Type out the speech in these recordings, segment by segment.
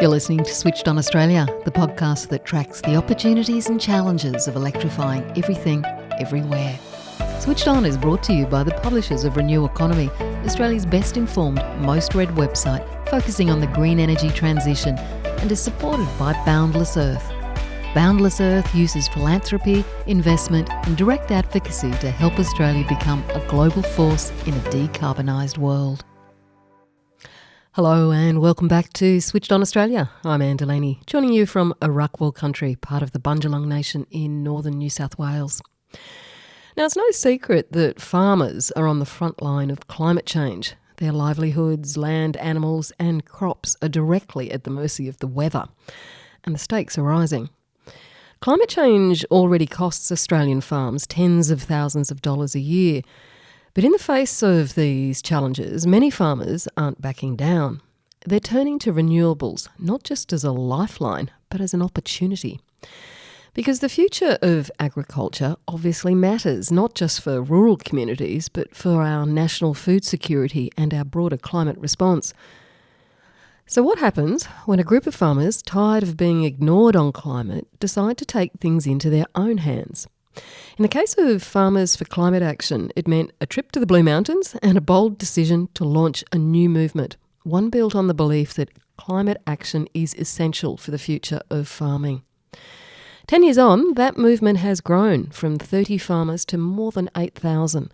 You're listening to Switched On Australia, the podcast that tracks the opportunities and challenges of electrifying everything, everywhere. Switched On is brought to you by the publishers of Economy, Australia's best informed, most read website focusing on the green energy transition, and is supported by Boundless Earth. Boundless Earth uses philanthropy, investment and direct advocacy to help Australia become a global force in a decarbonised world. Hello and welcome back to Switched On Australia. I'm Anne Delaney, joining you from Arakwal country, part of the Bundjalung Nation in northern New South Wales. Now, it's no secret that farmers are on the front line of climate change. Their livelihoods, land, animals and crops are directly at the mercy of the weather, and the stakes are rising. Climate change already costs Australian farms tens of thousands of dollars a year. But in the face of these challenges, many farmers aren't backing down. They're turning to renewables, not just as a lifeline, but as an opportunity. Because the future of agriculture obviously matters, not just for rural communities, but for our national food security and our broader climate response. So what happens when a group of farmers, tired of being ignored on climate, decide to take things into their own hands? In the case of Farmers for Climate Action, it meant a trip to the Blue Mountains and a bold decision to launch a new movement, one built on the belief that climate action is essential for the future of farming. 10 years on, that movement has grown from 30 farmers to more than 8,000.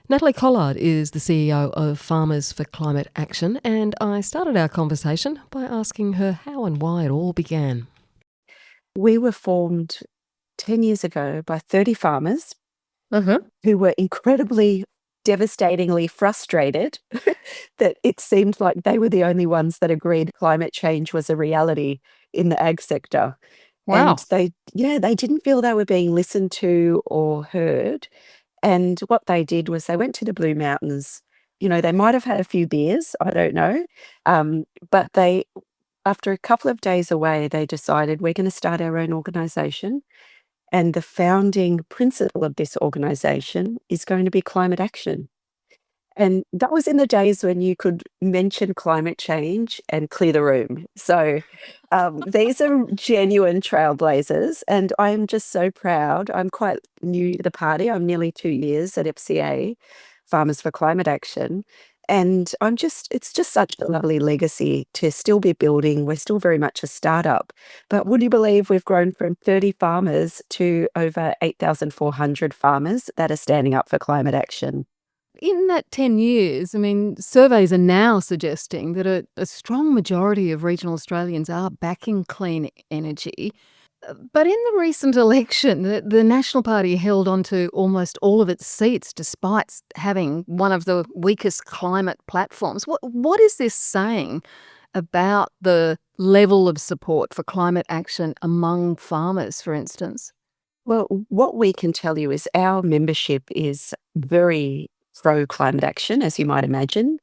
Natalie Collard is the CEO of Farmers for Climate Action, and I started our conversation by asking her how and why it all began. We were formed 10 years ago by 30 farmers who were incredibly, devastatingly frustrated that it seemed like they were the only ones that agreed climate change was a reality in the ag sector. Wow. And they didn't feel they were being listened to or heard. And what they did was they went to the Blue Mountains. You know, they might have had a few beers, I don't know. But after a couple of days away, they decided we're going to start our own organisation. And the founding principle of this organisation is going to be climate action. And that was in the days when you could mention climate change and clear the room. So these are genuine trailblazers, and I'm just so proud. I'm quite new to the party. I'm nearly 2 years at FCA, Farmers for Climate Action. And it's just such a lovely legacy to still be building. We're still very much a startup. But would you believe we've grown from 30 farmers to over 8,400 farmers that are standing up for climate action? In that 10 years, surveys are now suggesting that a strong majority of regional Australians are backing clean energy. But in the recent election, the National Party held on to almost all of its seats despite having one of the weakest climate platforms. What is this saying about the level of support for climate action among farmers, for instance? Well, what we can tell you is our membership is very pro-climate action, as you might imagine.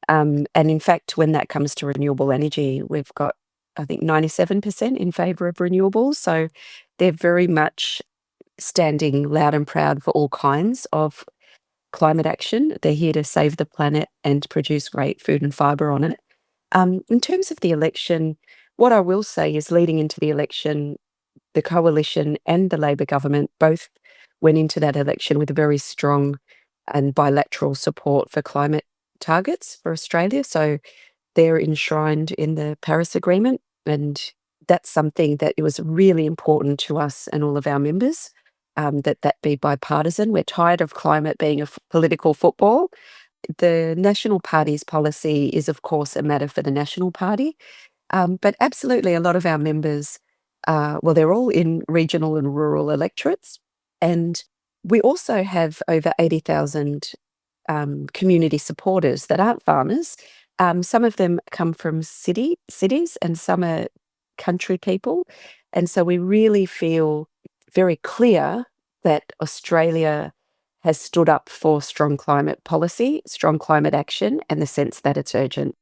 And in fact, when that comes to renewable energy, we've got, I think, 97% in favour of renewables. So they're very much standing loud and proud for all kinds of climate action. They're here to save the planet and produce great food and fibre on it. In terms of the election, what I will say is leading into the election, the Coalition and the Labor government both went into that election with a very strong and bilateral support for climate targets for Australia. So they're enshrined in the Paris Agreement, and that's something that it was really important to us and all of our members, that be bipartisan. We're tired of climate being a political football. The National Party's policy is, of course, a matter for the National Party. But absolutely, a lot of our members, they're all in regional and rural electorates. And we also have over 80,000 community supporters that aren't farmers. Some of them come from cities and some are country people. And so we really feel very clear that Australia has stood up for strong climate policy, strong climate action, and the sense that it's urgent.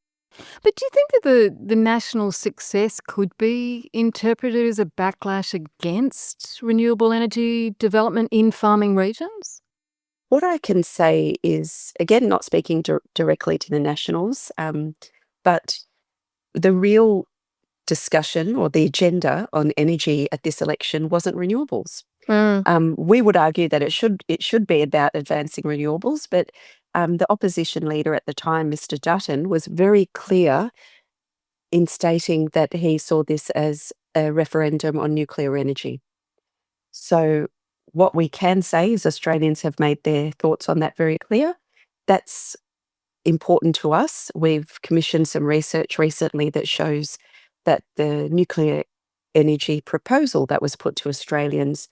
But do you think that the national success could be interpreted as a backlash against renewable energy development in farming regions? What I can say is, again, not speaking directly to the Nationals, but the real discussion or the agenda on energy at this election wasn't renewables. We would argue that it should be about advancing renewables, but the opposition leader at the time, Mr. Dutton, was very clear in stating that he saw this as a referendum on nuclear energy. So what we can say is Australians have made their thoughts on that very clear. That's important to us. We've commissioned some research recently that shows that the nuclear energy proposal that was put to Australians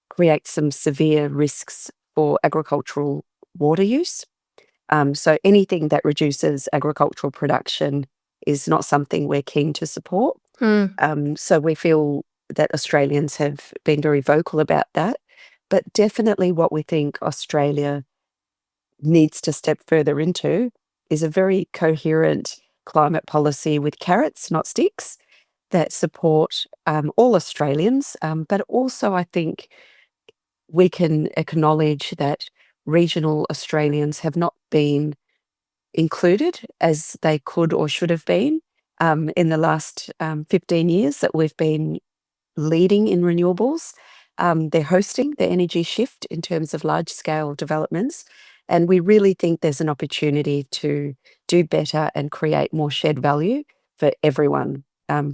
creates some severe risks for agricultural water use. So anything that reduces agricultural production is not something we're keen to support. So we feel that Australians have been very vocal about that. But definitely what we think Australia needs to step further into is a very coherent climate policy with carrots, not sticks, that support all Australians. But also I think we can acknowledge that regional Australians have not been included as they could or should have been in the last 15 years that we've been leading in renewables. They're hosting the energy shift in terms of large-scale developments, and we really think there's an opportunity to do better and create more shared value for everyone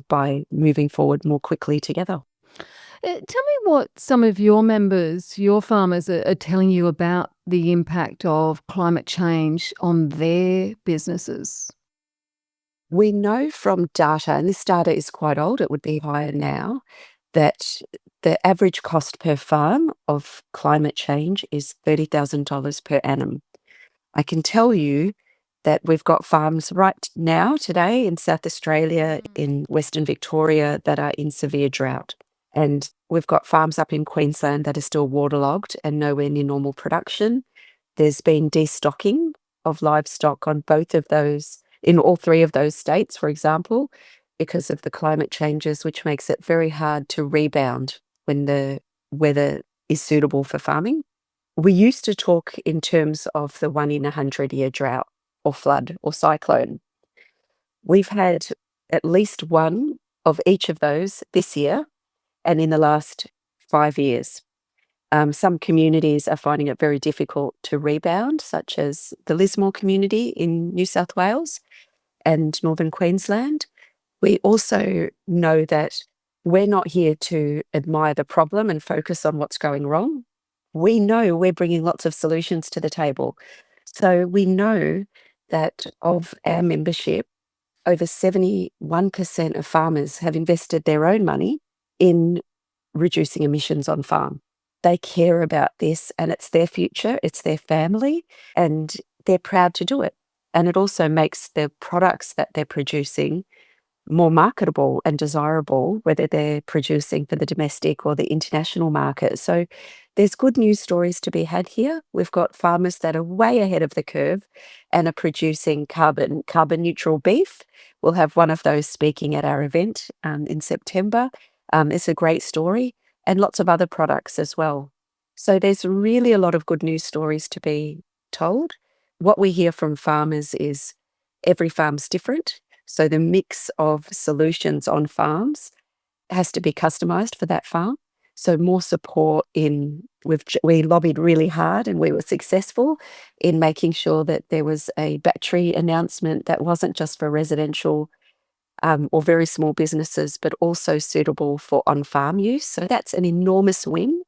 by moving forward more quickly together. Tell me what some of your members, your farmers, are telling you about the impact of climate change on their businesses. We know from data, and this data is quite old, it would be higher now, that the average cost per farm of climate change is $30,000 per annum. I can tell you that we've got farms right now, today, in South Australia, in Western Victoria, that are in severe drought. And we've got farms up in Queensland that are still waterlogged and nowhere near normal production. There's been destocking of livestock on both of those, in all three of those states, for example, because of the climate changes, which makes it very hard to rebound when the weather is suitable for farming. We used to talk in terms of the 1 in 100-year drought or flood or cyclone. We've had at least one of each of those this year and in the last 5 years. Some communities are finding it very difficult to rebound, such as the Lismore community in New South Wales and Northern Queensland. We also know that we're not here to admire the problem and focus on what's going wrong. We know we're bringing lots of solutions to the table. So we know that of our membership, over 71% of farmers have invested their own money in reducing emissions on farm. They care about this and it's their future, it's their family, and they're proud to do it. And it also makes the products that they're producing more marketable and desirable, whether they're producing for the domestic or the international market. So there's good news stories to be had here. We've got farmers that are way ahead of the curve and are producing carbon neutral beef. We'll have one of those speaking at our event in September. It's a great story, and lots of other products as well. So there's really a lot of good news stories to be told. What we hear from farmers is every farm's different. So the mix of solutions on farms has to be customised for that farm. So more support we lobbied really hard and we were successful in making sure that there was a battery announcement that wasn't just for residential or very small businesses, but also suitable for on-farm use. So that's an enormous win.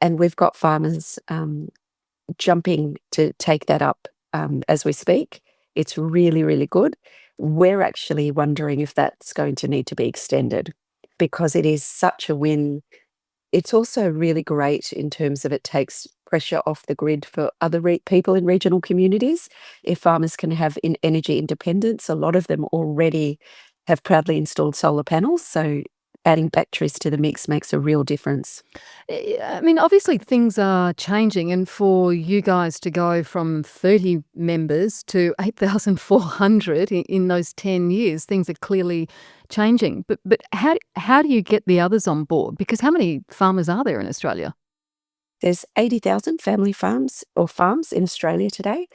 And we've got farmers jumping to take that up as we speak. It's really, really good. We're actually wondering if that's going to need to be extended because it is such a win. It's also really great in terms of it takes pressure off the grid for other people in regional communities. If farmers can have energy independence, a lot of them already have proudly installed solar panels. So adding batteries to the mix makes a real difference. I mean, obviously things are changing, and for you guys to go from 30 members to 8,400 in those 10 years, things are clearly changing. But how do you get the others on board? Because how many farmers are there in Australia? There's 80,000 family farms or farms in Australia today.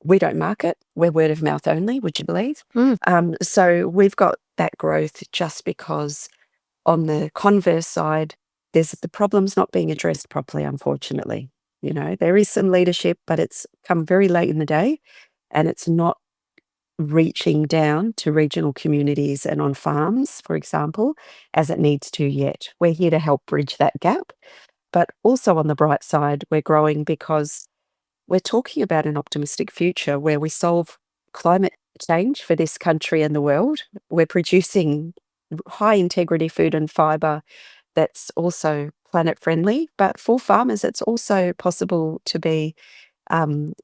We don't market. We're word of mouth only, would you believe? Mm. So we've got that growth just because on the converse side, there's the problems not being addressed properly, unfortunately. There is some leadership, but it's come very late in the day and it's not reaching down to regional communities and on farms, for example, as it needs to yet. We're here to help bridge that gap. But also on the bright side, we're growing because we're talking about an optimistic future where we solve climate change for this country and the world. We're producing high integrity food and fibre that's also planet friendly. But for farmers, it's also possible to be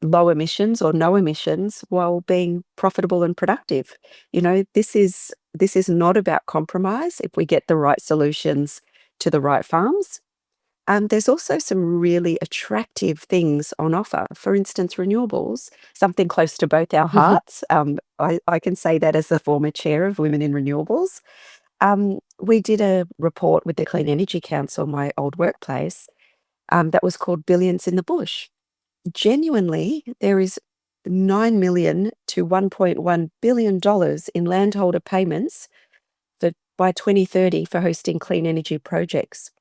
low emissions or no emissions while being profitable and productive. This is not about compromise if we get the right solutions to the right farms. There's also some really attractive things on offer. For instance, renewables, something close to both our hearts. I can say that as the former chair of Women in Renewables. We did a report with the Clean Energy Council, my old workplace, that was called Billions in the Bush. Genuinely, there is $9 million to $1.1 billion in landholder payments by 2030 for hosting clean energy projects.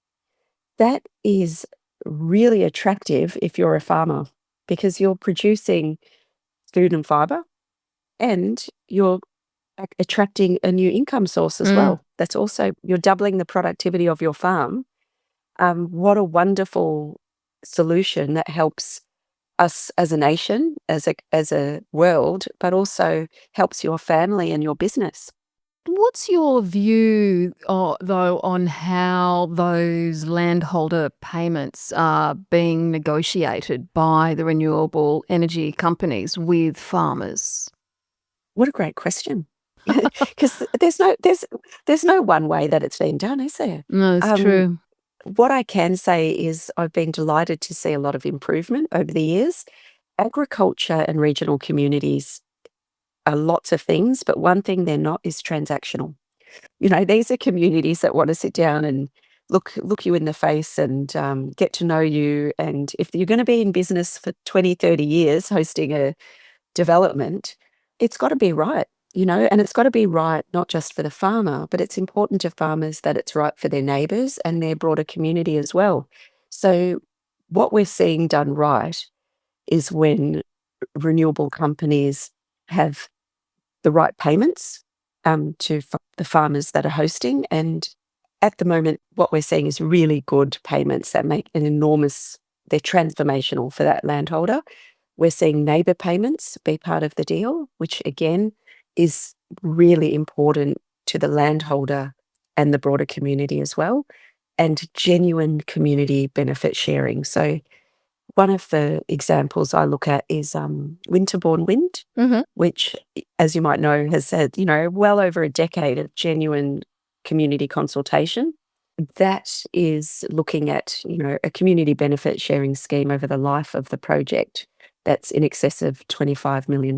That is really attractive if you're a farmer because you're producing food and fibre and you're attracting a new income source as well. That's also, you're doubling the productivity of your farm. What a wonderful solution that helps us as a nation, as a world, but also helps your family and your business. What's your view, though, on how those landholder payments are being negotiated by the renewable energy companies with farmers? What a great question. Because there's no one way that it's been done, is there? No, it's true. What I can say is I've been delighted to see a lot of improvement over the years. Agriculture and regional communities are lots of things, but one thing they're not is transactional. These are communities that want to sit down and look you in the face and get to know you. And if you're going to be in business for 20, 30 years hosting a development, it's got to be right, and it's got to be right not just for the farmer, but it's important to farmers that it's right for their neighbours and their broader community as well. So what we're seeing done right is when renewable companies have the right payments to the farmers that are hosting. And at the moment, what we're seeing is really good payments that make they're transformational for that landholder. We're seeing neighbour payments be part of the deal, which again is really important to the landholder and the broader community as well, and genuine community benefit sharing. So one of the examples I look at is winterborne wind, which, as you might know, has had, well over a decade of genuine community consultation. That is looking at, a community benefit sharing scheme over the life of the project that's in excess of $25 million.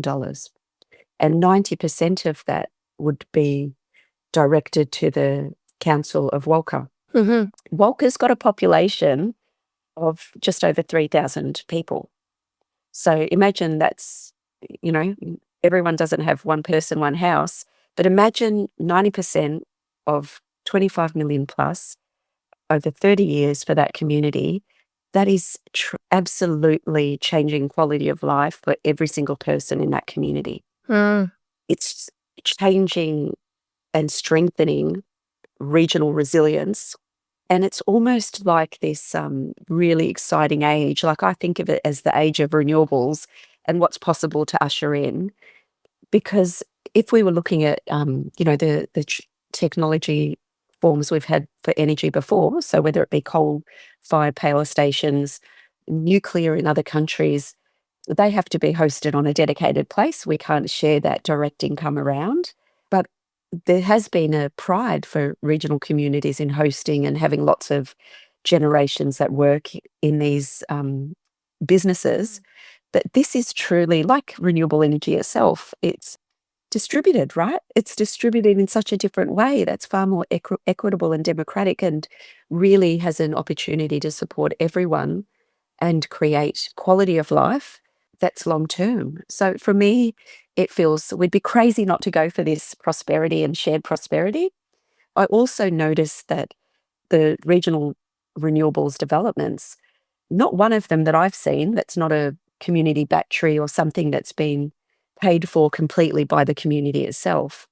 And 90% of that would be directed to the Council of Walker. Walker's got a population of just over 3,000 people. So imagine that's, everyone doesn't have one person, one house, but imagine 90% of 25 million plus over 30 years for that community. That is absolutely changing quality of life for every single person in that community. It's changing and strengthening regional resilience. And it's almost like this really exciting age. Like I think of it as the age of renewables and what's possible to usher in. Because if we were looking at, the technology forms we've had for energy before, so whether it be coal-fired power stations, nuclear in other countries, they have to be hosted on a dedicated place. We can't share that direct income around. But there has been a pride for regional communities in hosting and having lots of generations that work in these businesses. But this is truly like renewable energy itself. It's distributed, right? It's distributed in such a different way that's far more equitable and democratic and really has an opportunity to support everyone and create quality of life that's long term. So for me, it feels we'd be crazy not to go for this prosperity and shared prosperity. I also noticed that the regional renewables developments, not one of them that I've seen that's not a community battery or something that's been paid for completely by the community itself,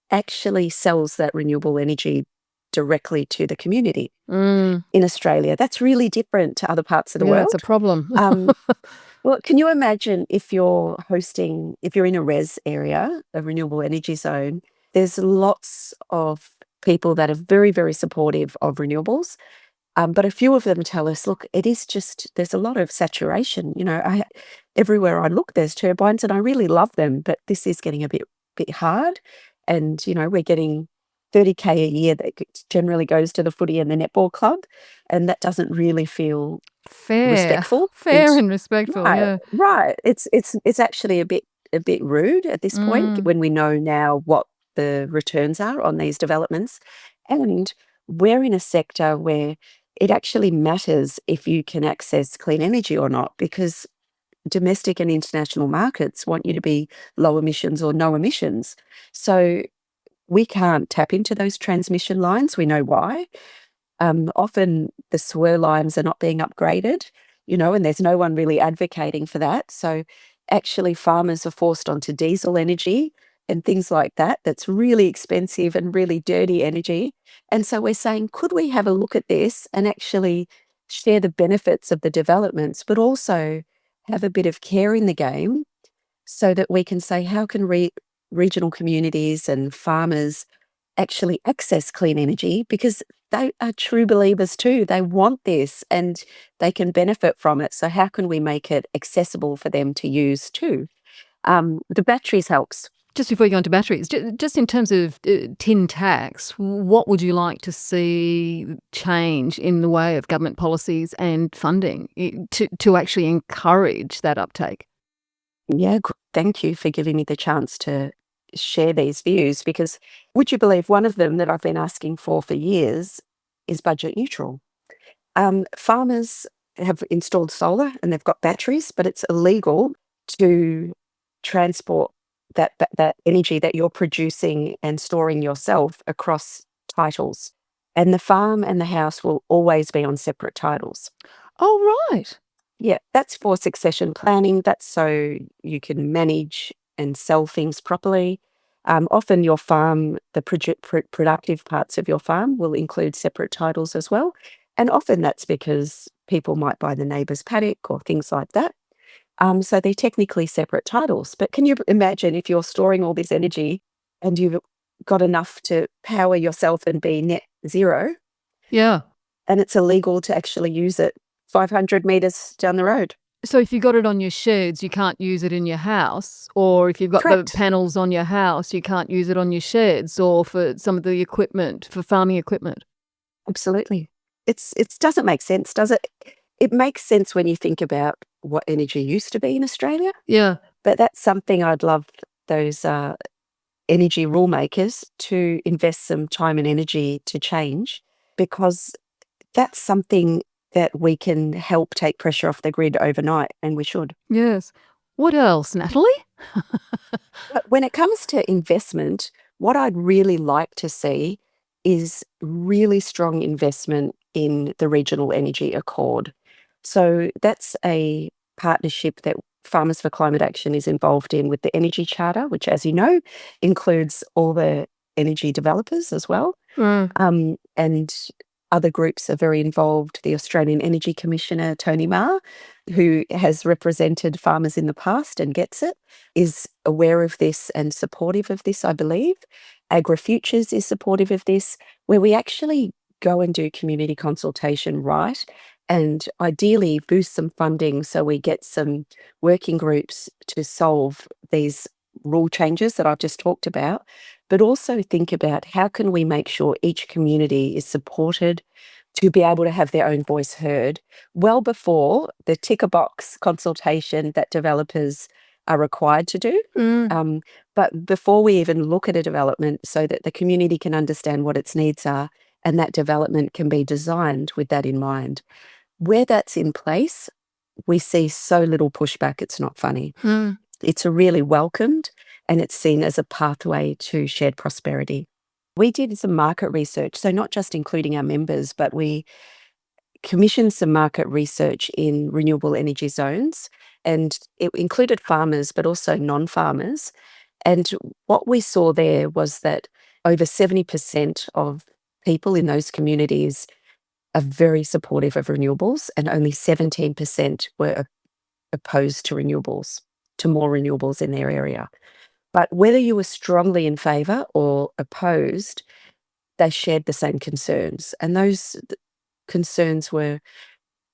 actually sells that renewable energy directly to the community Mm. in Australia. That's really different to other parts of the Yeah, it's a world. problem. Well, can you imagine if you're in a res area, a renewable energy zone, there's lots of people that are very, very supportive of renewables. But a few of them tell us, look, it is just, there's a lot of saturation. Everywhere I look, there's turbines and I really love them, but this is getting a bit hard. And, we're getting 30K a year that generally goes to the footy and the netball club. And that doesn't really feel Fair. respectful. Fair and respectful, Right, yeah. right. It's actually a bit rude at this point Mm. when we know now what the returns are on these developments. And we're in a sector where it actually matters if you can access clean energy or not, because domestic and international markets want you to be low emissions or no emissions. So we can't tap into those transmission lines. We know why. Often the sewer lines are not being upgraded, and there's no one really advocating for that. So actually farmers are forced onto diesel energy and things like that. That's really expensive and really dirty energy. And so we're saying, could we have a look at this and actually share the benefits of the developments, but also have a bit of care in the game so that we can say, how can regional communities and farmers actually access clean energy, because they are true believers too. They want this and they can benefit from it. So how can we make it accessible for them to use too? The batteries helps. Just before you go into batteries, just in terms of tin tax, what would you like to see change in the way of government policies and funding to actually encourage that uptake? Yeah, thank you for giving me the chance to share these views, because would you believe one of them that I've been asking for years is budget neutral. Farmers have installed solar and they've got batteries, but it's illegal to transport that energy that you're producing and storing yourself across titles. And the farm and the house will always be on separate titles. Oh, right. Yeah, that's for succession planning. That's so you can manage and sell things properly. Often your farm, the productive parts of your farm will include separate titles as well. And often that's because people might buy the neighbour's paddock or things like that. So they're technically separate titles. But can you imagine if you're storing all this energy and you've got enough to power yourself and be net zero, Yeah. and it's illegal to actually use it 500 metres down the road? So if you got it on your sheds, you can't use it in your house, or if you've got the Correct. panels on your house, you can't use it on your sheds, or for some of the equipment, for farming equipment. Absolutely. It doesn't make sense, does it? It makes sense when you think about what energy used to be in Australia, Yeah. but that's something I'd love those energy rule makers to invest some time and energy to change, because that's something that we can help take pressure off the grid overnight, and we should. Yes. What else, Natalie? But when it comes to investment, what I'd really like to see is really strong investment in the Regional Energy Accord. So that's a partnership that Farmers for Climate Action is involved in with the Energy Charter, which, as you know, includes all the energy developers as well. Mm. And other groups are very involved. The Australian Energy Commissioner, Tony Marr, who has represented farmers in the past and gets it, is aware of this and supportive of this, I believe. AgriFutures is supportive of this, where we actually go and do community consultation right, and ideally boost some funding so we get some working groups to solve these rule changes that I've just talked about, but also think about how can we make sure each community is supported to be able to have their own voice heard well before the ticker box consultation that developers are required to do. Mm. But before we even look at a development, so that the community can understand what its needs are and that development can be designed with that in mind. Where that's in place, we see so little pushback, it's not funny. Hmm. It's really welcomed and it's seen as a pathway to shared prosperity. We did some market research, so not just including our members, but we commissioned some market research in renewable energy zones, and it included farmers, but also non-farmers. And what we saw there was that over 70% of people in those communities are very supportive of renewables, and only 17% were opposed to renewables, to more renewables in their area. But whether you were strongly in favour or opposed, they shared the same concerns. And those concerns were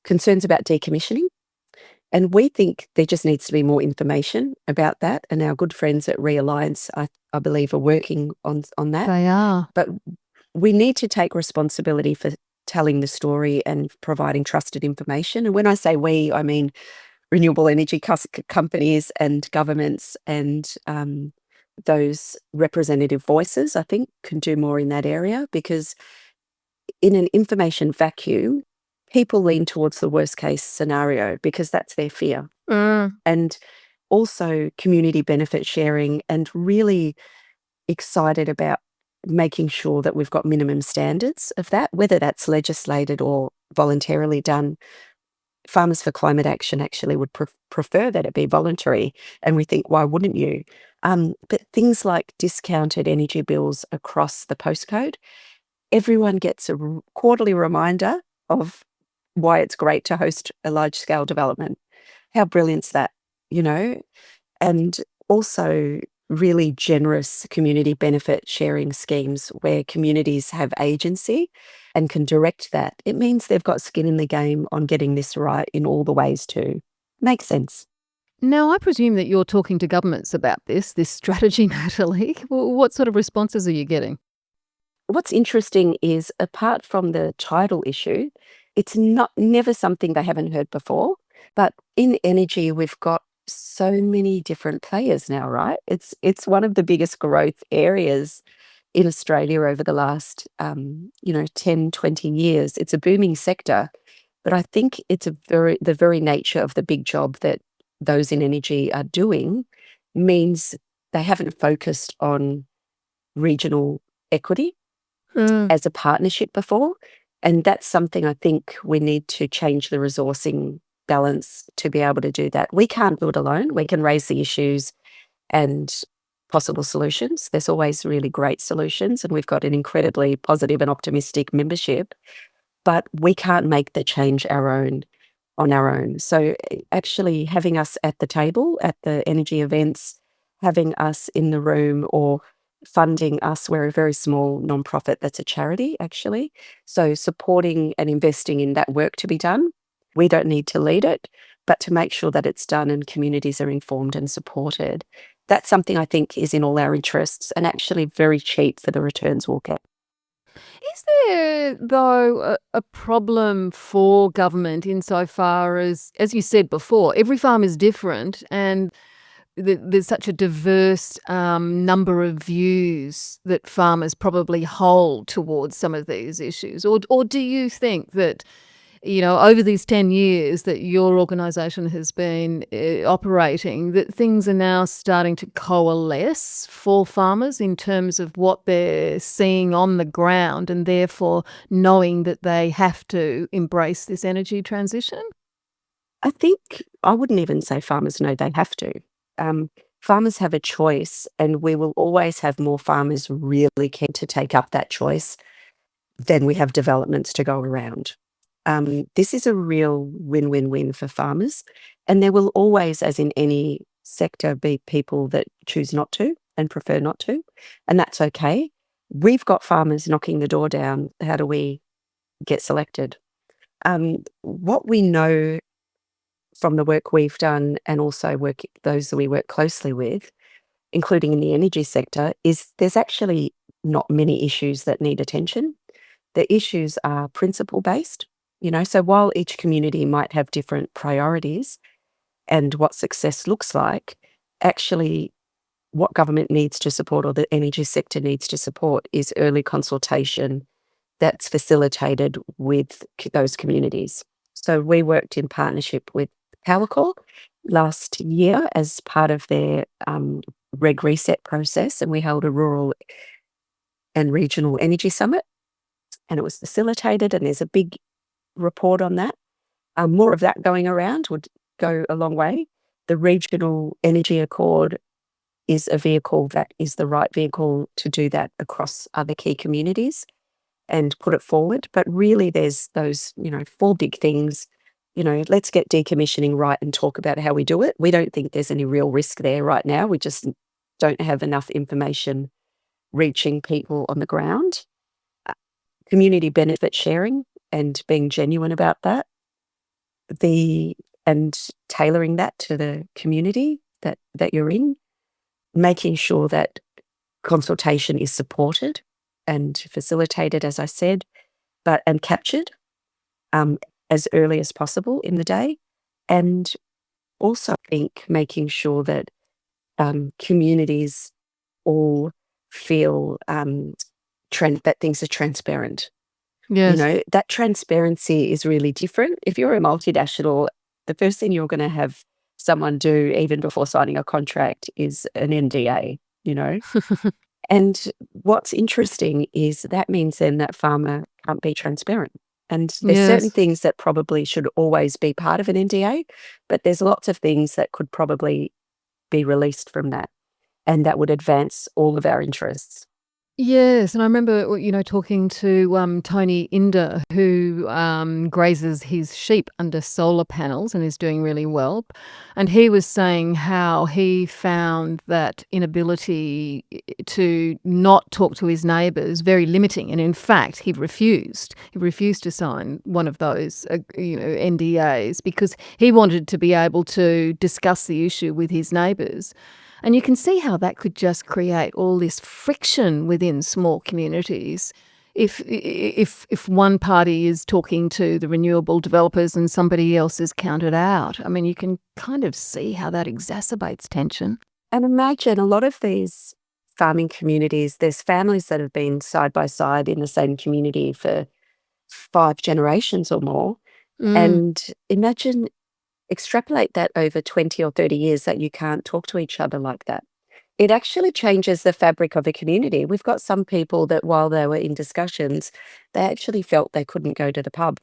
concerns about decommissioning. And we think there just needs to be more information about that. And our good friends at Realliance, I believe, are working on that. They are. But we need to take responsibility for telling the story and providing trusted information. And when I say we, I mean renewable energy companies and governments and those representative voices, I think, can do more in that area, because in an information vacuum, people lean towards the worst case scenario because that's their fear. And also community benefit sharing, and really excited about making sure that we've got minimum standards of that, whether that's legislated or voluntarily done. Farmers for Climate Action actually would prefer that it be voluntary, and we think, why wouldn't you? But things like discounted energy bills across the postcode, everyone gets a quarterly reminder of why it's great to host a large-scale development. How brilliant's that, you know? And also really generous community benefit sharing schemes where communities have agency and can direct that. It means they've got skin in the game on getting this right in all the ways too. Makes sense. Now, I presume that you're talking to governments about this strategy, Natalie. What sort of responses are you getting? What's interesting is, apart from the tidal issue, it's never something they haven't heard before. But in energy, we've got so many different players now, right? It's one of the biggest growth areas in Australia over the last 10, 20 years. It's a booming sector, but I think it's the very nature of the big job that those in energy are doing means they haven't focused on regional equity as a partnership before. And that's something I think we need to change the resourcing balance to be able to do that. We can't do it alone. We can raise the issues and possible solutions. There's always really great solutions, and we've got an incredibly positive and optimistic membership, but we can't make the change on our own. So actually having us at the table at the energy events, having us in the room, or funding us. We're a very small nonprofit that's a charity, actually. So supporting and investing in that work to be done. We don't need to lead it, but to make sure that it's done and communities are informed and supported. That's something I think is in all our interests, and actually very cheap for the returns we'll get. Is there, though, a problem for government insofar as you said before, every farm is different, and there's such a diverse number of views that farmers probably hold towards some of these issues? Or do you think that, over these 10 years that your organisation has been operating, that things are now starting to coalesce for farmers in terms of what they're seeing on the ground, and therefore knowing that they have to embrace this energy transition? I think I wouldn't even say farmers know they have to. Farmers have a choice, and we will always have more farmers really keen to take up that choice than we have developments to go around. This is a real win-win-win for farmers, and there will always, as in any sector, be people that choose not to and prefer not to, and that's okay. We've got farmers knocking the door down. How do we get selected? What we know from the work we've done, and also those that we work closely with, including in the energy sector, is there's actually not many issues that need attention. The issues are principle-based, so while each community might have different priorities and what success looks like, actually what government needs to support, or the energy sector needs to support, is early consultation that's facilitated with those communities. So we worked in partnership with power call last year as part of their reg reset process, and we held a rural and regional energy summit, and it was facilitated, and there's a big report on that. More of that going around would go a long way. The Regional Energy Accord is a vehicle that is the right vehicle to do that across other key communities and put it forward. But really, there's those, 4 big things. Let's get decommissioning right and talk about how we do it. We don't think there's any real risk there right now. We just don't have enough information reaching people on the ground. Community benefit sharing and being genuine about that. And tailoring that to the community that you're in, making sure that consultation is supported and facilitated, as I said, and captured as early as possible in the day. And also, I think, making sure that communities all feel that things are transparent. Yes. That transparency is really different. If you're a multinational, the first thing you're going to have someone do, even before signing a contract, is an NDA, And what's interesting is that means then that farmer can't be transparent. And there's certain Yes. things that probably should always be part of an NDA, but there's lots of things that could probably be released from that, and that would advance all of our interests. Yes, and I remember, talking to Tony Inder, who grazes his sheep under solar panels and is doing really well. And he was saying how he found that inability to not talk to his neighbours very limiting. And in fact, he refused. He refused to sign one of those, NDAs, because he wanted to be able to discuss the issue with his neighbours. And you can see how that could just create all this friction within small communities if one party is talking to the renewable developers and somebody else is counted out. I mean, you can kind of see how that exacerbates tension. And imagine a lot of these farming communities, there's families that have been side by side in the same community for 5 generations or more. And imagine, extrapolate that over 20 or 30 years that you can't talk to each other like that. It actually changes the fabric of a community. We've got some people that while they were in discussions, they actually felt they couldn't go to the pub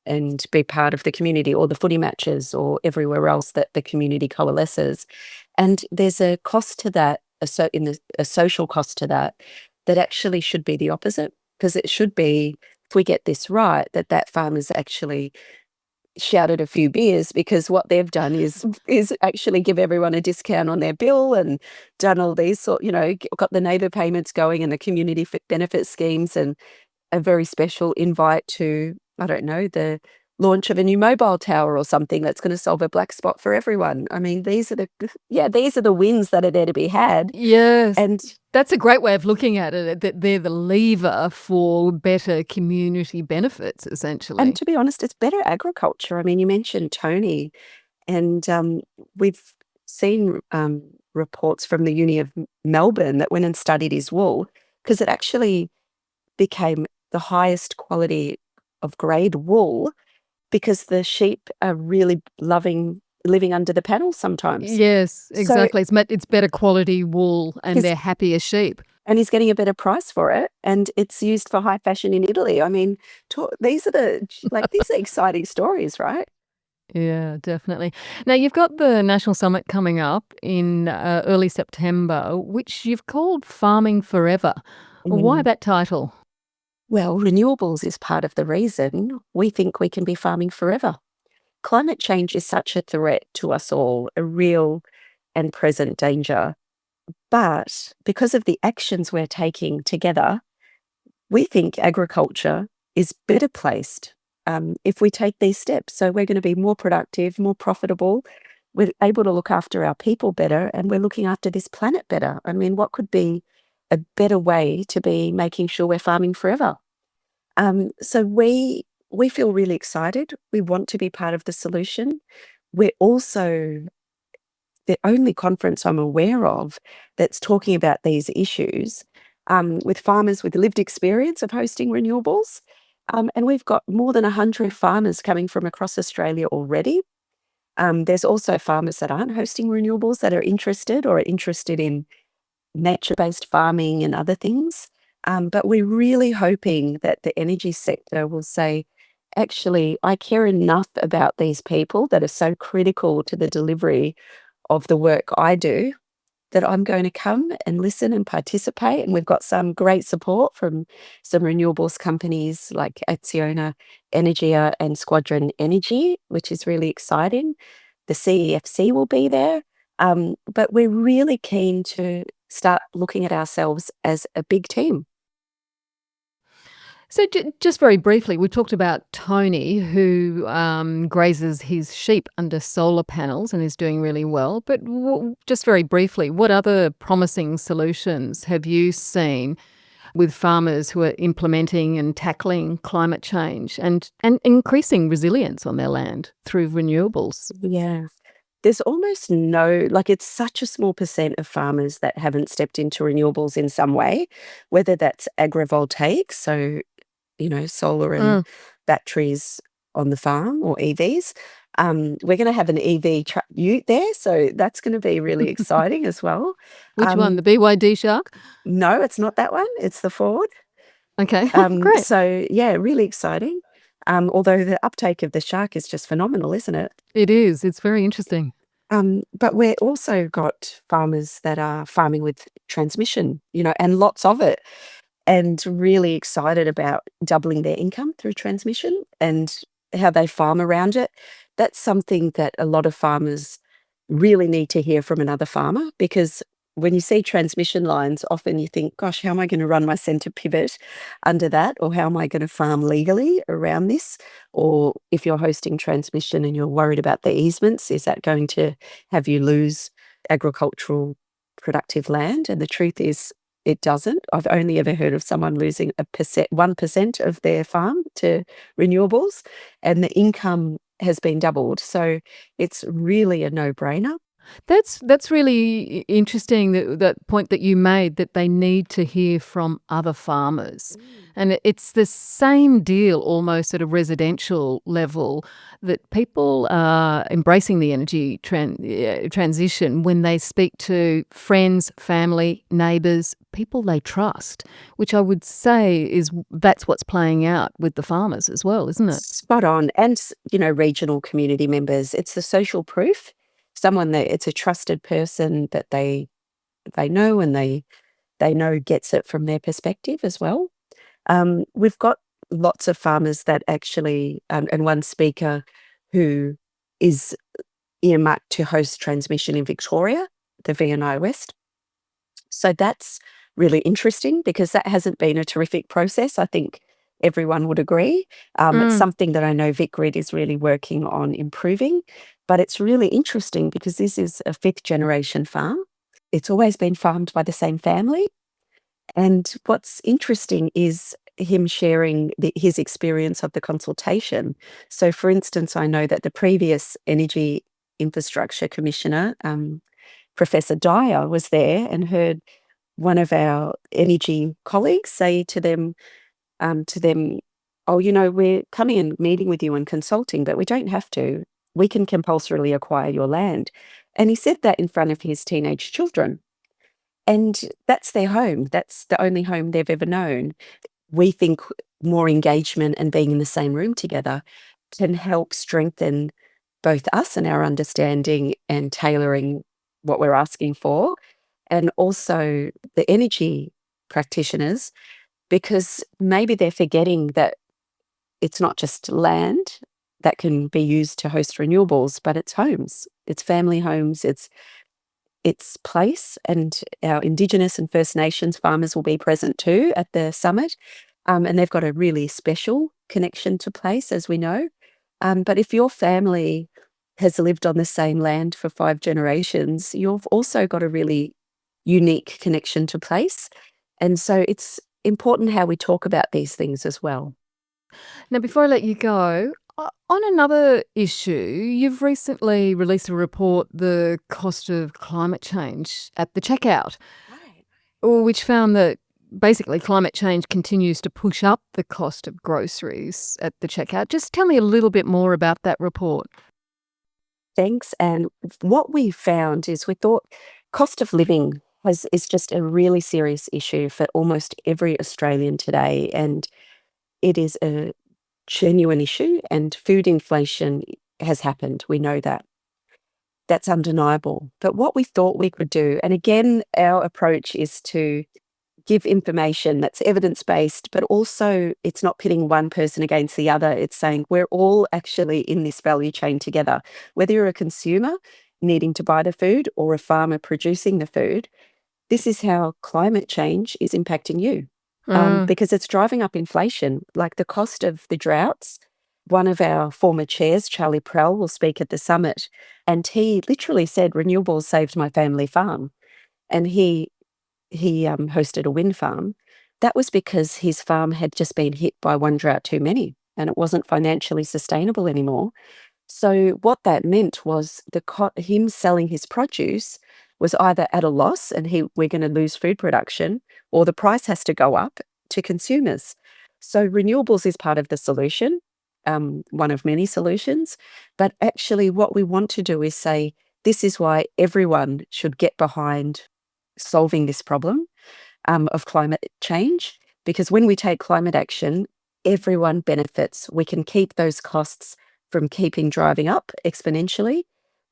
and be part of the community or the footy matches or everywhere else that the community coalesces. And there's a cost to that, a social cost to that, that actually should be the opposite, because it should be, if we get this right, that farmers actually shouted a few beers, because what they've done is actually give everyone a discount on their bill and done all these got the neighbour payments going and the community benefit schemes and a very special invite to, I don't know, the launch of a new mobile tower or something that's going to solve a black spot for everyone. I mean, these are the wins that are there to be had. Yes. And that's a great way of looking at it, that they're the lever for better community benefits, essentially. And to be honest, it's better agriculture. I mean, you mentioned Tony, and we've seen reports from the Uni of Melbourne that went and studied his wool, because it actually became the highest quality of grade wool because the sheep are really loving living under the panels sometimes. Yes, exactly. It's better quality wool and they're happier sheep. And he's getting a better price for it, and it's used for high fashion in Italy. I mean, these are exciting stories, right? Yeah, definitely. Now, you've got the National Summit coming up in early September, which you've called Farming Forever. Why that title? Well, renewables is part of the reason we think we can be farming forever. Climate change is such a threat to us all, a real and present danger. But because of the actions we're taking together, we think agriculture is better placed if we take these steps. So we're going to be more productive, more profitable. We're able to look after our people better, and we're looking after this planet better. I mean, what could be a better way to be making sure we're farming forever? So we feel really excited. We want to be part of the solution. We're also the only conference I'm aware of that's talking about these issues with farmers with lived experience of hosting renewables. And we've got more than 100 farmers coming from across Australia already. There's also farmers that aren't hosting renewables that are interested or are interested in nature-based farming and other things. But we're really hoping that the energy sector will say, actually, I care enough about these people that are so critical to the delivery of the work I do that I'm going to come and listen and participate. And we've got some great support from some renewables companies like Acciona Energia and Squadron Energy, which is really exciting. The CEFC will be there. But we're really keen to start looking at ourselves as a big team. So, just very briefly, we talked about Tony, who grazes his sheep under solar panels and is doing really well. But just very briefly, what other promising solutions have you seen with farmers who are implementing and tackling climate change and increasing resilience on their land through renewables? Yeah. There's almost it's such a small percent of farmers that haven't stepped into renewables in some way, whether that's agrivoltaic, so solar and Mm. batteries on the farm or EVs. We're going to have an EV ute there, so that's going to be really exciting as well. Which one? Um, The BYD Shark? no, it's not that one. It's the Ford. Okay, great. So yeah, really exciting. Although the uptake of the Shark is just phenomenal, isn't it? It is. It's very interesting. But we're also got farmers that are farming with transmission, and lots of it, and really excited about doubling their income through transmission and how they farm around it. That's something that a lot of farmers really need to hear from another farmer, because when you see transmission lines, often you think, gosh, how am I going to run my centre pivot under that? Or how am I going to farm legally around this? Or if you're hosting transmission and you're worried about the easements, is that going to have you lose agricultural productive land? And the truth is, it doesn't. I've only ever heard of someone losing 1% of their farm to renewables, and the income has been doubled. So it's really a no-brainer. That's really interesting, that point that you made, that they need to hear from other farmers. And it's the same deal almost at a residential level, that people are embracing the energy transition when they speak to friends, family, neighbours, people they trust, which I would say that's what's playing out with the farmers as well, isn't it? Spot on. And, regional community members. It's the social proof. Someone that it's a trusted person that they know, and they know gets it from their perspective as well. We've got lots of farmers that actually, and one speaker who is earmarked to host transmission in Victoria, the VNI West. So that's really interesting, because that hasn't been a terrific process. I think everyone would agree. It's Mm. something that I know VicGrid is really working on improving, but it's really interesting because this is a fifth generation farm. It's always been farmed by the same family. And what's interesting is him sharing his experience of the consultation. So, for instance, I know that the previous Energy Infrastructure Commissioner, Professor Dyer, was there and heard one of our energy colleagues say to them, "Oh, we're coming and meeting with you and consulting, but we don't have to. We can compulsorily acquire your land." And he said that in front of his teenage children. And that's their home. That's the only home they've ever known. We think more engagement and being in the same room together can help strengthen both us and our understanding and tailoring what we're asking for, and also the energy practitioners, because maybe they're forgetting that it's not just land that can be used to host renewables, but it's homes, it's family homes, it's place. And our Indigenous and First Nations farmers will be present too at the summit. And they've got a really special connection to place, as we know. But if your family has lived on the same land for 5 generations, you've also got a really unique connection to place. And so it's important how we talk about these things as well. Now, before I let you go, on another issue, you've recently released a report, The Cost of Climate Change at the Checkout, Right. which found that basically climate change continues to push up the cost of groceries at the checkout. Just tell me a little bit more about that report. Thanks. And what we found is we thought cost of living is just a really serious issue for almost every Australian today. And it is a genuine issue, and food inflation has happened. We know that. That's undeniable. But what we thought we could do, and again, our approach is to give information that's evidence-based, but also it's not pitting one person against the other. It's saying we're all actually in this value chain together. Whether you're a consumer needing to buy the food or a farmer producing the food, this is how climate change is impacting you. Because it's driving up inflation, like the cost of the droughts. One of our former chairs, Charlie Prell, will speak at the summit, and he literally said, "Renewables saved my family farm." And he hosted a wind farm. That was because his farm had just been hit by one drought too many, and it wasn't financially sustainable anymore. So what that meant was him selling his produce was either at a loss and we're going to lose food production, or the price has to go up to consumers. So renewables is part of the solution, one of many solutions. But actually what we want to do is say, this is why everyone should get behind solving this problem of climate change, because when we take climate action, everyone benefits. We can keep those costs from driving up exponentially,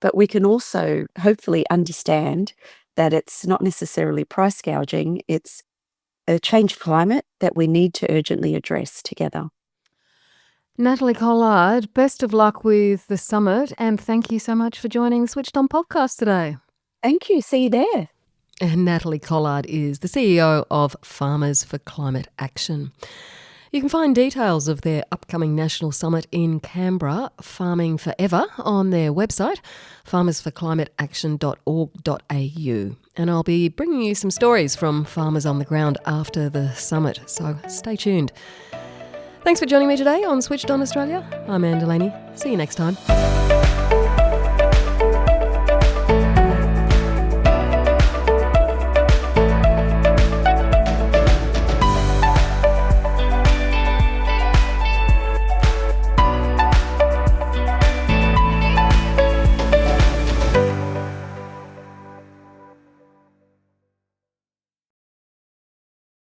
but we can also hopefully understand that it's not necessarily price gouging, it's a changed climate that we need to urgently address together. Natalie Collard, best of luck with the summit, and thank you so much for joining the Switched On podcast today. Thank you. See you there. And Natalie Collard is the CEO of Farmers for Climate Action. You can find details of their upcoming national summit in Canberra, Farming Forever, on their website, farmersforclimateaction.org.au. And I'll be bringing you some stories from farmers on the ground after the summit, so stay tuned. Thanks for joining me today on Switched On Australia. I'm Anne Delaney. See you next time.